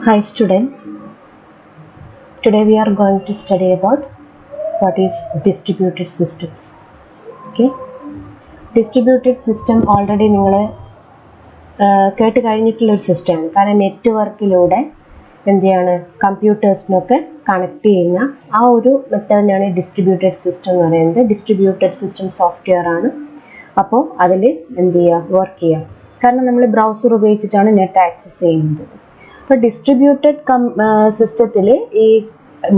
Hi students, today we are going to study about what is distributed systems. Okay, distributed system already നിങ്ങൾ കേട്ട് കഴിഞ്ഞിട്ടുള്ള ഒരു സിസ്റ്റമാണ്. കാരണം നെറ്റ്വർക്കിലൂടെ എന്ത് ചെയ്യാണ് കമ്പ്യൂട്ടേഴ്സിനൊക്കെ കണക്ട് ചെയ്യുന്ന ആ ഒരു മെത്തേഡിനാണ് ഡിസ്ട്രിബ്യൂട്ടഡ് സിസ്റ്റം എന്ന് പറയുന്നത്. ഡിസ്ട്രിബ്യൂട്ടഡ് സിസ്റ്റം സോഫ്റ്റ്വെയർ ആണ്. അപ്പോൾ അതിൽ എന്ത് ചെയ്യുക, വർക്ക് ചെയ്യുക. കാരണം നമ്മൾ ബ്രൗസർ ഉപയോഗിച്ചിട്ടാണ് നെറ്റ് ആക്സസ് ചെയ്യുന്നത്. അപ്പോൾ ഡിസ്ട്രിബ്യൂട്ടഡ് സിസ്റ്റത്തിൽ ഈ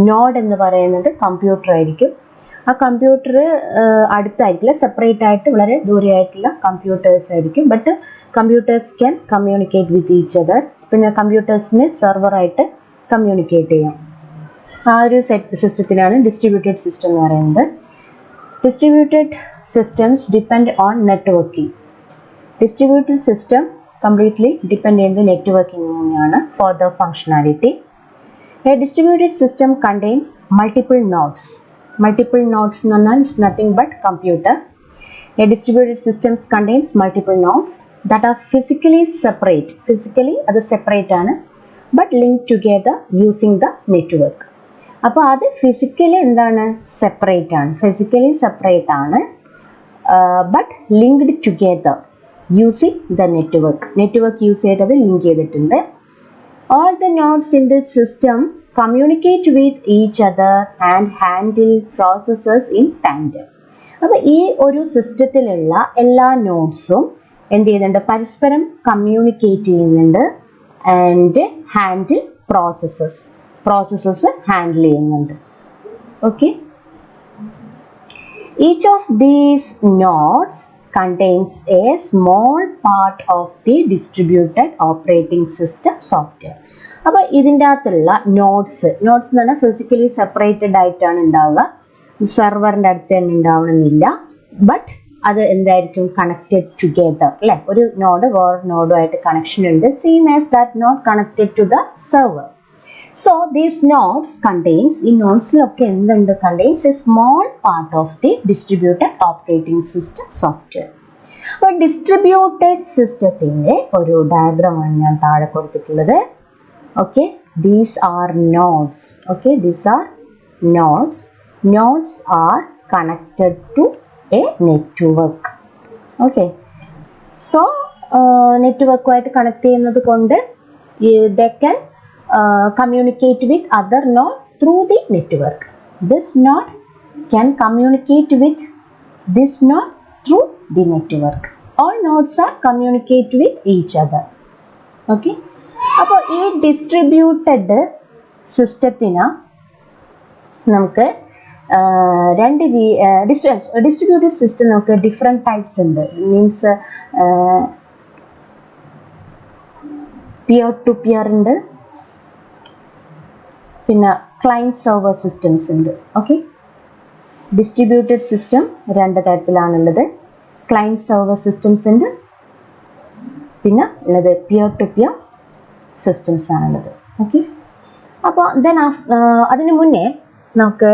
നോഡ് എന്ന് പറയുന്നത് കമ്പ്യൂട്ടർ ആയിരിക്കും. ആ കമ്പ്യൂട്ടർ അടുത്തായിരിക്കില്ല, സെപ്പറേറ്റ് ആയിട്ട് വളരെ ദൂരെയായിട്ടുള്ള കമ്പ്യൂട്ടേഴ്സ് ആയിരിക്കും. But computers can communicate with each other. പിന്നെ കമ്പ്യൂട്ടേഴ്സിന് സെർവറായിട്ട് കമ്മ്യൂണിക്കേറ്റ് ചെയ്യാം. ആ ഒരു സിസ്റ്റത്തിനാണ് ഡിസ്ട്രിബ്യൂട്ടഡ് സിസ്റ്റം എന്ന് പറയുന്നത്. Distributed systems depend on networking. Distributed system completely depend on the networking for the functionality. A distributed system contains multiple nodes. Multiple nodes is nothing but computer. A distributed system contains multiple nodes that are physically separate. Physically അത് separate ആണ്, but linked together using the network. അപ്പോൾ അത് physically എന്താണ്, separate ആണ്, physically separate ആണ്, but linked together using the network use ചെയ്തത് link ചെയ്തിട്ടുണ്ട്. All the nodes in the system communicate with each other and handle processes in tandem. അപ്പോൾ ഈ ഒരു സിസ്റ്റത്തിലുള്ള എല്ലാ നോഡ്സും എന്ത് ചെയ്യുന്നുണ്ട്, പരസ്പരം കമ്മ്യൂണിക്കേറ്റ് ചെയ്യുന്നുണ്ട് ആൻഡ് ഹാൻഡിൽ പ്രോസസ്സസ് ഹാൻഡിൽ ചെയ്യുന്നുണ്ട്. Okay, each of these nodes contains a small part of the distributed operating system software. അപ്പോൾ ഇതിൻ്റെ അകത്തുള്ള നോഡ്സ് എന്ന് പറഞ്ഞാൽ ഫിസിക്കലി സെപ്പറേറ്റഡ് ആയിട്ടാണ് ഉണ്ടാവുക. സെർവറിൻ്റെ അടുത്ത് തന്നെ ഉണ്ടാവണമെന്നില്ല. ബട്ട് അത് എന്തായിരിക്കും, കണക്റ്റഡ് ടുഗെദർ അല്ലേ. ഒരു നോഡ് വേറെ നോഡുമായിട്ട് കണക്ഷൻ ഉണ്ട്, same as that node connected to the server. So these nodes contains, ഈ നോഡ്സിലൊക്കെ എന്തുണ്ട്, contains a small part of the distributed operating system software. അപ്പോൾ ഡിസ്ട്രിബ്യൂട്ടഡ് സിസ്റ്റത്തിൻ്റെ ഒരു ഡയഗ്രാമാണ് ഞാൻ താഴെ കൊടുത്തിട്ടുള്ളത്. Okay, these are nodes. Okay, these are nodes. Nodes are connected to a network. Okay, so നെറ്റ്വർക്കുമായിട്ട് കണക്ട് ചെയ്യുന്നത് കൊണ്ട് they can communicate with other node through the network. This node can communicate with this node through the network. All nodes are communicate with each other. Okay, അപ്പോൾ ഈ distributed സിസ്റ്റത്തിന് നമുക്ക് രണ്ട് distributed system നമുക്ക് different types ഉണ്ട്. Means peer to peer ഉണ്ട്, പിന്നെ client server systems ഉണ്ട്. ഓക്കെ, ഡിസ്ട്രിബ്യൂട്ടഡ് സിസ്റ്റം രണ്ട് തരത്തിലാണുള്ളത്. ക്ലയൻറ്റ് സെർവർ സിസ്റ്റംസ് ഉണ്ട്, പിന്നെ ഉള്ളത് പിയർ ടു പിയർ സിസ്റ്റംസ് ആണുള്ളത്. ഓക്കെ, അപ്പോൾ അതിന് മുന്നേ നമുക്ക്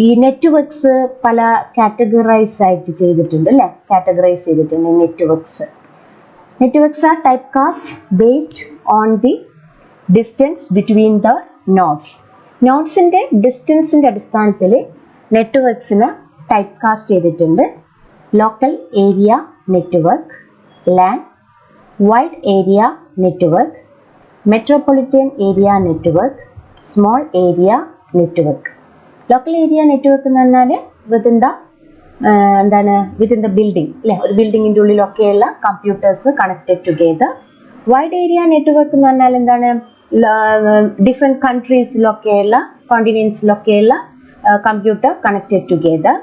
ഈ നെറ്റ്വർക്ക്സ് പല കാറ്റഗറൈസ് ആയിട്ട് ചെയ്തിട്ടുണ്ട് അല്ലേ, കാറ്റഗറൈസ് ചെയ്തിട്ടുണ്ട് networks. Networks are type cast based on the distance between the nodes. നോഡ്സിൻ്റെ ഡിസ്റ്റൻസിൻ്റെ അടിസ്ഥാനത്തിൽ നെറ്റ്വർക്ക്സിന് ടൈപ്പ് കാസ്റ്റ് ചെയ്തിട്ടുണ്ട്. Local area network, LAN, wide area network, metropolitan area network, small area network. Local area network എന്ന് പറഞ്ഞാൽ within the building അല്ലേ, ഒരു ബിൽഡിങ്ങിൻ്റെ ഉള്ളിലൊക്കെയുള്ള computers connected together. Wide area network എന്ന് പറഞ്ഞാൽ എന്താണ്, ഡിഫറെൻറ്റ് കൺട്രീസിലൊക്കെയുള്ള കോണ്ടിനെൻസിലൊക്കെയുള്ള computer connected together.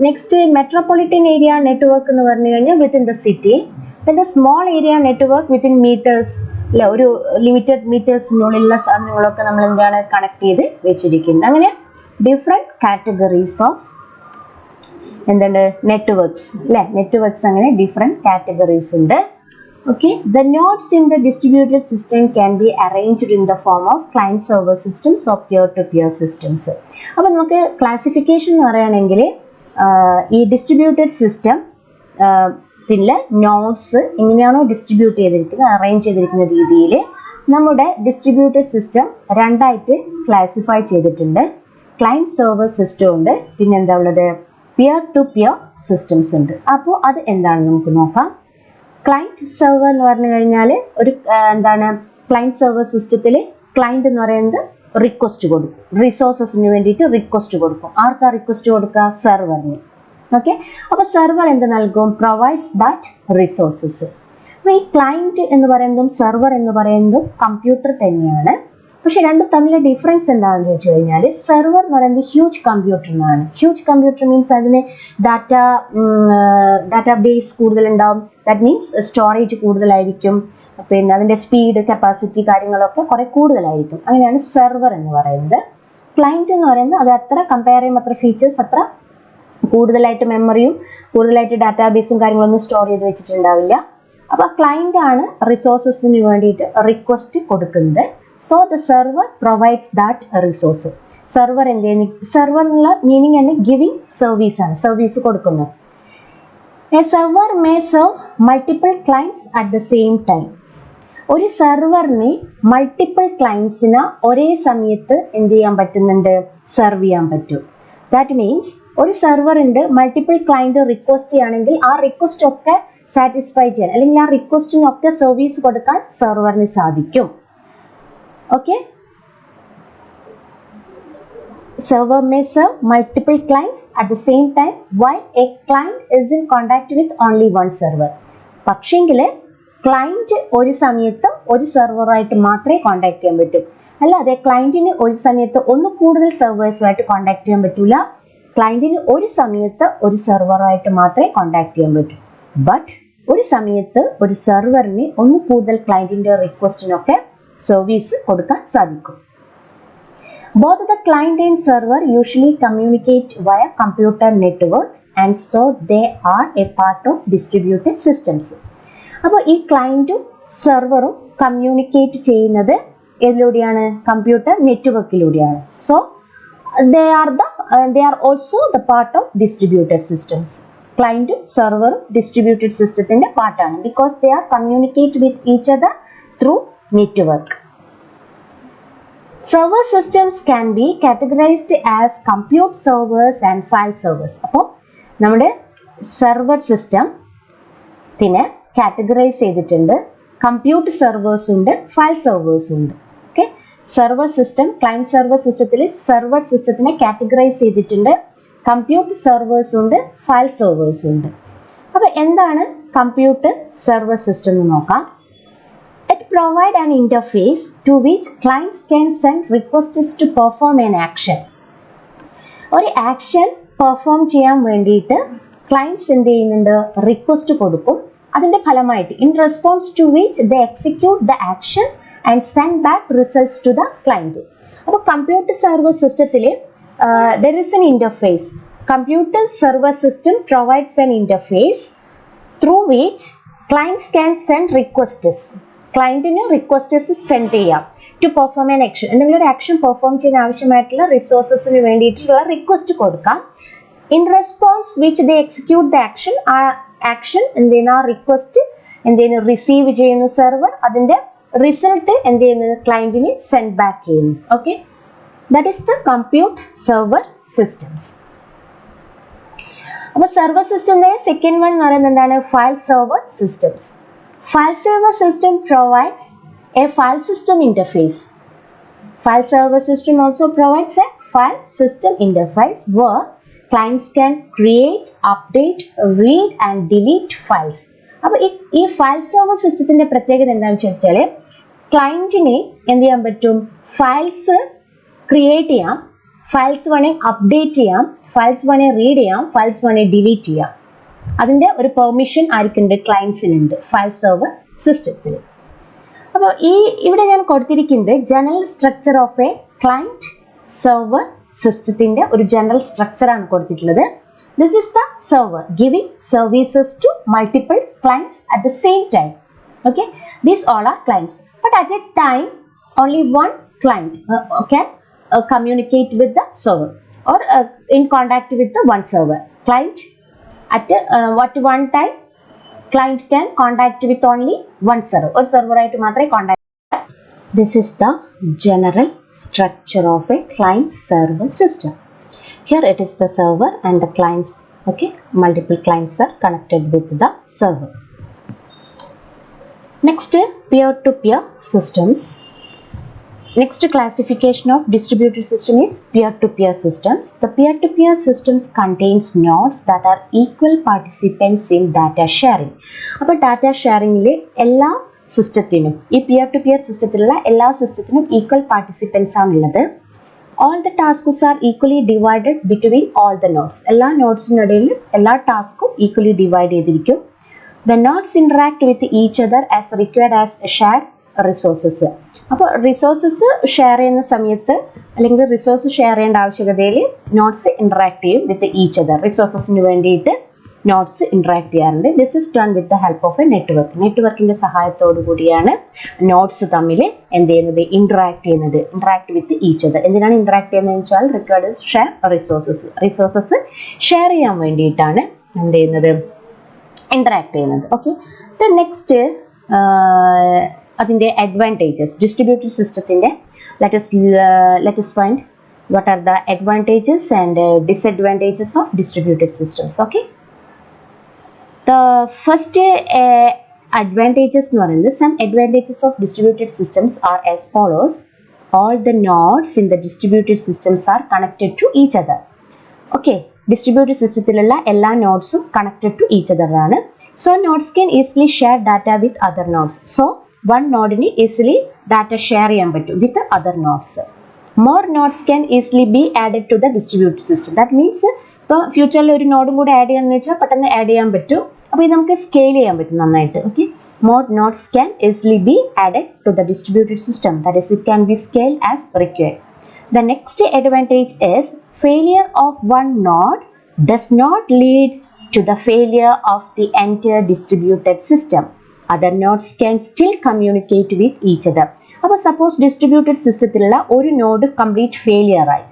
Next metropolitan area network എന്ന് പറഞ്ഞു കഴിഞ്ഞാൽ വിത്തിൻ ദ സിറ്റി. പിന്നെ small area network within meters അല്ലെ, ഒരു ലിമിറ്റഡ് മീറ്റേഴ്സിനുള്ളിലുള്ള സാധനങ്ങളൊക്കെ നമ്മൾ എന്താണ് കണക്ട് ചെയ്ത് വെച്ചിരിക്കുന്നത്. അങ്ങനെ ഡിഫറെൻറ്റ് കാറ്റഗറീസ് ഓഫ് എന്താണ് നെറ്റ്വർക്ക്സ് അല്ലേ. നെറ്റ്വർക്ക്സ് അങ്ങനെ ഡിഫറെൻറ്റ് കാറ്റഗറീസ് ഉണ്ട്. Okay, the nodes in the distributed system can be arranged in the form of client server systems or peer-to-peer systems. അപ്പോൾ നമുക്ക് ക്ലാസിഫിക്കേഷൻ എന്ന് പറയുകയാണെങ്കിൽ ഈ ഡിസ്ട്രിബ്യൂട്ടഡ് സിസ്റ്റം നോഡ്സ് എങ്ങനെയാണോ ഡിസ്ട്രിബ്യൂട്ട് ചെയ്തിരിക്കുന്നത്, അറേഞ്ച് ചെയ്തിരിക്കുന്ന രീതിയിൽ നമ്മുടെ ഡിസ്ട്രിബ്യൂട്ടഡ് സിസ്റ്റം രണ്ടായിട്ട് ക്ലാസിഫൈ ചെയ്തിട്ടുണ്ട്. ക്ലയൻറ്റ് സെർവർ സിസ്റ്റം ഉണ്ട്, പിന്നെ എന്താ ഉള്ളത്, പിയർ ടു പിയർ സിസ്റ്റംസ് ഉണ്ട്. അപ്പോൾ അത് എന്താണെന്ന് നമുക്ക് നോക്കാം. ക്ലയൻറ്റ് സെർവർ എന്ന് പറഞ്ഞു കഴിഞ്ഞാൽ ഒരു എന്താണ്, ക്ലയൻറ്റ് സെർവർ സിസ്റ്റത്തിൽ ക്ലയൻറ്റ് എന്ന് പറയുന്നത് റിക്വസ്റ്റ് കൊടുക്കും, റിസോഴ്സസിന് വേണ്ടിയിട്ട് റിക്വസ്റ്റ് കൊടുക്കും. ആർക്കാ റിക്വസ്റ്റ് കൊടുക്കുക? സെർവറിന്. ഓക്കെ, അപ്പോൾ സെർവർ എന്ത് നൽകും? Provides that resources. അപ്പോൾ ഈ ക്ലയൻറ്റ് എന്ന് പറയുന്നതും സെർവർ എന്ന് പറയുന്നതും കമ്പ്യൂട്ടർ തന്നെയാണ്. പക്ഷെ രണ്ടും തമ്മിലെ ഡിഫറൻസ് എന്താണെന്ന് ചോദിച്ചു കഴിഞ്ഞാൽ, സെർവർ എന്ന് പറയുന്നത് ഹ്യൂജ് കമ്പ്യൂട്ടർ എന്നാണ്. ഹ്യൂജ് കമ്പ്യൂട്ടർ മീൻസ് അതിന് ഡാറ്റാ ബേസ് കൂടുതലുണ്ടാവും. ദാറ്റ് മീൻസ് സ്റ്റോറേജ് കൂടുതലായിരിക്കും, പിന്നെ അതിൻ്റെ സ്പീഡ്, കപ്പാസിറ്റി കാര്യങ്ങളൊക്കെ കുറെ കൂടുതലായിരിക്കും. അങ്ങനെയാണ് സെർവർ എന്ന് പറയുന്നത്. ക്ലയൻറ്റ് എന്ന് പറയുന്നത് അത് അത്ര കമ്പയർ ചെയ്യുമ്പോൾ അത്ര ഫീച്ചേഴ്സ്, അത്ര കൂടുതലായിട്ട് മെമ്മറിയും കൂടുതലായിട്ട് ഡാറ്റാബേസും കാര്യങ്ങളൊന്നും സ്റ്റോർ ചെയ്ത് വെച്ചിട്ടുണ്ടാവില്ല. അപ്പോൾ ക്ലയൻ്റ് ആണ് റിസോഴ്സസിന് വേണ്ടിയിട്ട് റിക്വസ്റ്റ് കൊടുക്കുന്നത്. So the server provides that resource. Server എന്തെന്ന്, സെർവർ എന്നുള്ള മീനിങ് തന്നെ ഗിവിങ് സർവീസ് ആണ്, സർവീസ് കൊടുക്കുന്നത്. A server may serve multiple clients at the same time. ഒരു സെർവറിന് മൾട്ടിപ്പിൾ ക്ലയൻറ്റ്സിന് ഒരേ സമയത്ത് എന്ത് ചെയ്യാൻ പറ്റുന്നുണ്ട്? സെർവ് ചെയ്യാൻ പറ്റും. ദാറ്റ് മീൻസ് ഒരു സെർവറിൻ്റെ മൾട്ടിപ്പിൾ ക്ലയൻറ്റ് റിക്വസ്റ്റ് ചെയ്യുകയാണെങ്കിൽ ആ റിക്വസ്റ്റ് ഒക്കെ സാറ്റിസ്ഫൈ ചെയ്യാൻ, അല്ലെങ്കിൽ ആ റിക്വസ്റ്റിനൊക്കെ സർവീസ് കൊടുക്കാൻ സെർവറിന് സാധിക്കും. Okay, server may serve multiple clients at the same time while a client is in contact with only one server. പക്ഷെങ്കിൽ ക്ലയൻറ്റ് ഒരു സമയത്ത് ഒരു സെർവറായിട്ട് മാത്രമേ കോൺടാക്ട് ചെയ്യാൻ പറ്റൂ. അല്ലാതെ ക്ലയൻറ്റിന് ഒരു സമയത്ത് ഒന്ന് കൂടുതൽ സെർവേഴ്സുമായിട്ട് കോൺടാക്ട് ചെയ്യാൻ പറ്റില്ല. ക്ലയൻറ്റിന് ഒരു സമയത്ത് ഒരു സെർവറായിട്ട് മാത്രമേ കോൺടാക്ട് ചെയ്യാൻ പറ്റൂ. ബട്ട് ഒരു സമയത്ത് ഒരു സെർവറിന് ഒന്ന് കൂടുതൽ ക്ലയൻറ്റിൻ്റെ റിക്വസ്റ്റിനൊക്കെ സർവീസ് കൊടുക്കാൻ സാധിക്കും. Both the client and server usually communicate via computer network and so they are a part of distributed systems. അപ്പോൾ ഈ ക്ലയൻറ്റും സെർവറും കമ്മ്യൂണിക്കേറ്റ് ചെയ്യുന്നത് ഏതിലൂടെയാണ്? കമ്പ്യൂട്ടർ നെറ്റ്വർക്കിലൂടെയാണ്. So they are also the part of distributed systems. ക്ലയൻറ്റും സെർവറും ഡിസ്ട്രിബ്യൂട്ടഡ് സിസ്റ്റത്തിൻ്റെ പാർട്ടാണ്. Because they are communicate with each other through network. Server systems can be categorized as compute servers and file servers. അപ്പോൾ നമ്മുടെ server സിസ്റ്റത്തിനെ categorise ചെയ്തിട്ടുണ്ട്. Compute servers ഉണ്ട്, file servers ഉണ്ട്. Okay, server system, client server സിസ്റ്റത്തിൽ server സിസ്റ്റത്തിനെ categorise ചെയ്തിട്ടുണ്ട്. Compute servers ഉണ്ട്, file servers ഉണ്ട്. അപ്പോൾ എന്താണ് കമ്പ്യൂട്ട് സെർവർ സിസ്റ്റം എന്ന് നോക്കാം. It provides an interface to which clients can send requests to perform an action. ഒരു ആക്ഷൻ പെർഫോം ചെയ്യാൻ വേണ്ടിയിട്ട് ക്ലയൻറ്റ്സ് എന്ത് ചെയ്യുന്നുണ്ട്? റിക്വസ്റ്റ് കൊടുക്കും. അതിൻ്റെ ഫലമായിട്ട് in response to which the execute the action and send back results to the client. അപ്പോൾ computer server സിസ്റ്റത്തിൽ there is an interface. Computer server system provides an interface through which clients can send requests. ക്ലയൻറ്റിന് requests send ചെയ്യാം to perform an action. എന്തെങ്കിലും ഒരു action perform ചെയ്യാൻ ആവശ്യമായിട്ടുള്ള റിസോഴ്സസിന് വേണ്ടിയിട്ടുള്ള request കൊടുക്കാം. In response which they execute the action. ആ action എന്ത് ചെയ്യുന്നു? ആ റിക്വസ്റ്റ് എന്ത് ചെയ്യുന്നു? റിസീവ് ചെയ്യുന്നു സെർവർ. അതിൻ്റെ റിസൾട്ട് എന്ത് ചെയ്യുന്നു? ക്ലയൻറ്റിന് സെൻഡ് ബാക്ക് ചെയ്യുന്നു. Okay, that is the compute server systems. അപ്പോൾ സെർവർ സിസ്റ്റത്തിൻ്റെ സെക്കൻഡ് വൺ എന്ന് പറയുന്നത് എന്താണ്? File server systems. File server system provides a file system interface. File server system also provides a file system interface where clients can create, update, read and delete files. അപ്പോൾ ഈ file server സിസ്റ്റത്തിൻ്റെ പ്രത്യേകത എന്താണെന്ന് ചോദിച്ചാൽ, ക്ലയൻറ്റിനെ എന്ത് ചെയ്യാൻ പറ്റും? Files create ചെയ്യാം, ഫയൽസ് വേണമെങ്കിൽ അപ്ഡേറ്റ് ചെയ്യാം, ഫയൽസ് വേണമെങ്കിൽ റീഡ് ചെയ്യാം, ഫയൽസ് വേണമെങ്കിൽ ഡിലീറ്റ് ചെയ്യാം. അതിൻ്റെ ഒരു പെർമിഷൻ ആർക്കുണ്ട്? ക്ലയൻസിനുണ്ട് ഫയൽ സെർവർ സിസ്റ്റത്തിൽ. അപ്പോൾ ഇവിടെ ഞാൻ കൊടുത്തിരിക്കുന്നത് general structure of a client server സിസ്റ്റത്തിൻ്റെ ഒരു ജനറൽ സ്ട്രക്ചറാണ് കൊടുത്തിട്ടുള്ളത്. This is the server giving services to multiple clients at the same time. Okay, these all are clients, but at a time only one client can communicate with the server or in contact with the one server. Client at one time client can contact with only one server. ഒരു സെർവറായിട്ട് മാത്രമേ contact. This is the general structure of a client-server system. Here it is the server and the clients. Okay, multiple clients are connected with the server. Next, peer-to-peer systems. Next classification of distributed system is peer-to-peer systems. The peer-to-peer systems contains nodes that are equal participants in data sharing. അപ്പോൾ data sharingൽ എല്ലാ സിസ്റ്റത്തിനും ഈ peer-to-peer സിസ്റ്റത്തിലുള്ള എല്ലാ സിസ്റ്റത്തിനും equal participants ആണുള്ളത്. All the tasks are equally divided between all the nodes. എല്ലാ നോഡ്സിനിടയിൽ എല്ലാ ടാസ്കും equally divide ചെയ്തിരിക്കും. The nodes interact with each other as required as shared resources. അപ്പോൾ resources share ചെയ്യുന്ന സമയത്ത് അല്ലെങ്കിൽ റിസോഴ്സ് ഷെയർ ചെയ്യേണ്ട ആവശ്യകതയിൽ നോഡ്സ് ഇൻട്രാക്ട് ചെയ്യും വിത്ത് ഈച്ച് അതർ. റിസോഴ്സസിന് വേണ്ടിയിട്ട് നോഡ്സ് ഇൻട്രാക്ട് ചെയ്യാറുണ്ട്. This is done with the help of a network. നെറ്റ്വർക്കിൻ്റെ സഹായത്തോടു കൂടിയാണ് നോഡ്സ് തമ്മിൽ എന്ത് ചെയ്യുന്നത്, ഇൻട്രാക്ട് ചെയ്യുന്നത്. Interact with each other. എന്തിനാണ് ഇൻട്രാക്ട് ചെയ്യുന്നത് വെച്ചാൽ റിക്വയർഡ് ഷെയർ റിസോഴ്സസ് ഷെയർ ചെയ്യാൻ വേണ്ടിയിട്ടാണ് എന്ത് ചെയ്യുന്നത്, ഇൻട്രാക്ട് ചെയ്യുന്നത്. ഓക്കെ, ദ നെക്സ്റ്റ് അതിൻ്റെ അഡ്വാൻറ്റേജസ് ഡിസ്ട്രിബ്യൂട്ടഡ് സിസ്റ്റത്തിൻ്റെ let us find what are the advantages and disadvantages of distributed systems. Okay, the first advantages എന്ന് പറയുന്നത്, some advantages of distributed systems are as follows. All the nodes in the distributed systems are connected to each other. Okay, distributed systemത്തിലുള്ള എല്ലാ നോഡ്സും connected to each other ആണ്. So nodes can easily share data with other nodes. So one node ni easily data share ചെയ്യാൻ പറ്റും with the other nodes. More nodes can easily be added to the distributed system. That means ഇപ്പോൾ ഫ്യൂച്ചറിൽ ഒരു നോഡും കൂടെ add ചെയ്യാന്ന് വെച്ചാൽ പെട്ടെന്ന് ആഡ് ചെയ്യാൻ പറ്റും. അപ്പോൾ ഇത് നമുക്ക് സ്കെയിൽ ചെയ്യാൻ പറ്റും നന്നായിട്ട്. Okay, more nodes can easily be added to the distributed system. That is, it can be scaled as required. The next advantage is failure of one node does not lead to the failure of the entire distributed system. Other nodes can still communicate with each other. അപ്പോൾ suppose distributed സിസ്റ്റത്തിലുള്ള ഒരു node complete failure ആയി,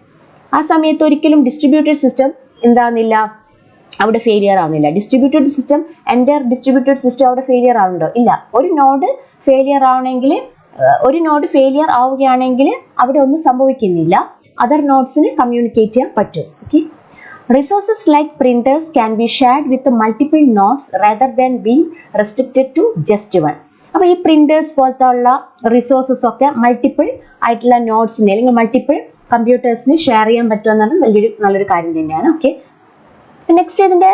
ആ സമയത്ത് ഒരിക്കലും distributed system എന്താകുന്നില്ല, അവിടെ failure ആവുന്നില്ല. Distributed system entire distributed system അവിടെ failure ആവുന്നുണ്ടോ? ഇല്ല. ഒരു നോഡ് ഫെയിലിയർ ആവുകയാണെങ്കിൽ അവിടെ ഒന്നും സംഭവിക്കുന്നില്ല. അതർ നോഡ്സിന് കമ്മ്യൂണിക്കേറ്റ് ചെയ്യാൻ പറ്റും. Okay, resources like printers can be shared with multiple nodes rather than being restricted to just one. അപ്പോൾ ഈ പ്രിന്റേഴ്സ് പോലത്തെ ഉള്ള റിസോഴ്സസ് ഒക്കെ മൾട്ടിപ്പിൾ ആയിട്ടുള്ള നോഡ്സിന് അല്ലെങ്കിൽ മൾട്ടിപ്പിൾ കമ്പ്യൂട്ടേഴ്സിന് ഷെയർ ചെയ്യാൻ പറ്റുമെന്നാണ് നല്ലൊരു കാര്യം തന്നെയാണ്. ഓക്കെ, നെക്സ്റ്റ് ഇതിൻ്റെ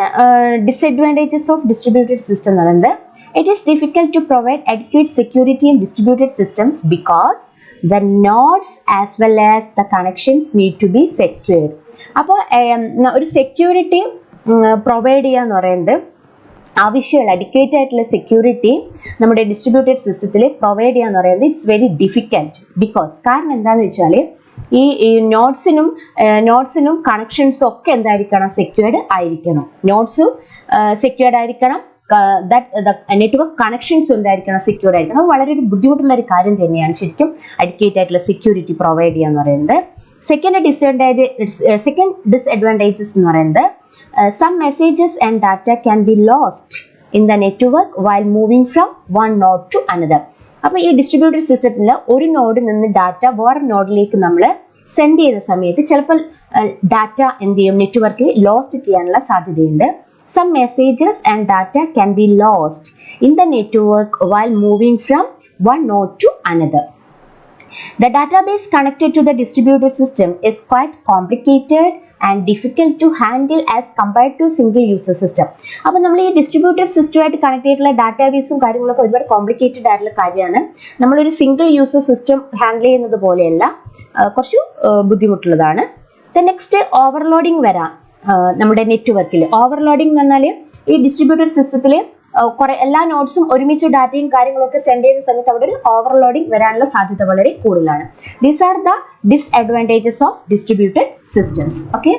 ഡിസഡ്വാൻറ്റേജസ് ഓഫ് ഡിസ്ട്രിബ്യൂട്ടഡ് സിസ്റ്റം എന്ന് പറയുന്നത്, it is difficult to provide adequate security in distributed systems because the nodes as well as the connections need to be secured. അപ്പോൾ ഒരു സെക്യൂരിറ്റി പ്രൊവൈഡ് ചെയ്യുക എന്ന് പറയുന്നത് ആവശ്യമുള്ള അഡിക്വേറ്റ് ആയിട്ടുള്ള സെക്യൂരിറ്റി നമ്മുടെ ഡിസ്ട്രിബ്യൂട്ടഡ് സിസ്റ്റത്തിൽ പ്രൊവൈഡ് ചെയ്യുക എന്ന് പറയുന്നത് ഇറ്റ്സ് വെരി ഡിഫിക്കൽട്ട്. ബിക്കോസ് കാരണം എന്താണെന്ന് വെച്ചാൽ ഈ നോട്ട്സിനും കണക്ഷൻസും ഒക്കെ എന്തായിരിക്കണം, സെക്യൂർഡ് ആയിരിക്കണം. നോട്ട്സും സെക്യൂർഡ് ആയിരിക്കണം, നെറ്റ്വർക്ക് കണക്ഷൻസ് എന്തായിരിക്കണം, സെക്യൂർഡ് ആയിരിക്കണം. അത് വളരെ ഒരു ബുദ്ധിമുട്ടുള്ള ഒരു കാര്യം തന്നെയാണ് ശരിക്കും അഡിക്വേറ്റ് ആയിട്ടുള്ള സെക്യൂരിറ്റി പ്രൊവൈഡ് ചെയ്യുക എന്ന് പറയുന്നത്. സെക്കൻഡ് ഡിസ്അഡ്വാൻറ്റേജസ് എന്ന് പറയുന്നത്, some messages and data can be lost in the network while moving from one node to another. അപ്പോൾ ഈ ഡിസ്ട്രിബ്യൂട്ടഡ് സിസ്റ്റത്തിൽ ഒരു നോഡിൽ നിന്ന് ഡാറ്റ വേറെ നോഡിലേക്ക് നമ്മൾ സെൻഡ് ചെയ്യുന്ന സമയത്ത് ചിലപ്പോൾ ഡാറ്റ എന്ത് ചെയ്യും, നെറ്റ്വർക്കിൽ ലോസ്റ്റ് ചെയ്യാനുള്ള സാധ്യതയുണ്ട്. Some messages and data can be lost in the network while moving from one node to another. The database connected to the distributed system is quite complicated and difficult to handle as compared to single user system. അപ്പോൾ നമ്മൾ ഈ distributed സിസ്റ്റമായിട്ട് connect ചെയ്തിട്ടുള്ള ഡാറ്റാബേസും കാര്യങ്ങളൊക്കെ ഒരുപാട് complicated ആയിട്ടുള്ള കാര്യമാണ്. നമ്മളൊരു single user system handle ചെയ്യുന്നത് പോലെയല്ല, കുറച്ച് ബുദ്ധിമുട്ടുള്ളതാണ്. ദ നെക്സ്റ്റ് ഓവർലോഡിങ് വരാം നമ്മുടെ നെറ്റ്വർക്കിൽ. ഓവർലോഡിങ് എന്ന് പറഞ്ഞാൽ ഈ ഡിസ്ട്രിബ്യൂട്ടഡ് സിസ്റ്റത്തിൽ കുറെ എല്ലാ നോട്ട്സും ഒരുമിച്ച് ഡാറ്റയും കാര്യങ്ങളൊക്കെ സെൻഡ് ചെയ്യുന്ന സമയത്ത് അവിടെ ഒരു ഓവർലോഡിങ് വരാനുള്ള സാധ്യത വളരെ കൂടുതലാണ്. These are the disadvantages of distributed systems. Okay.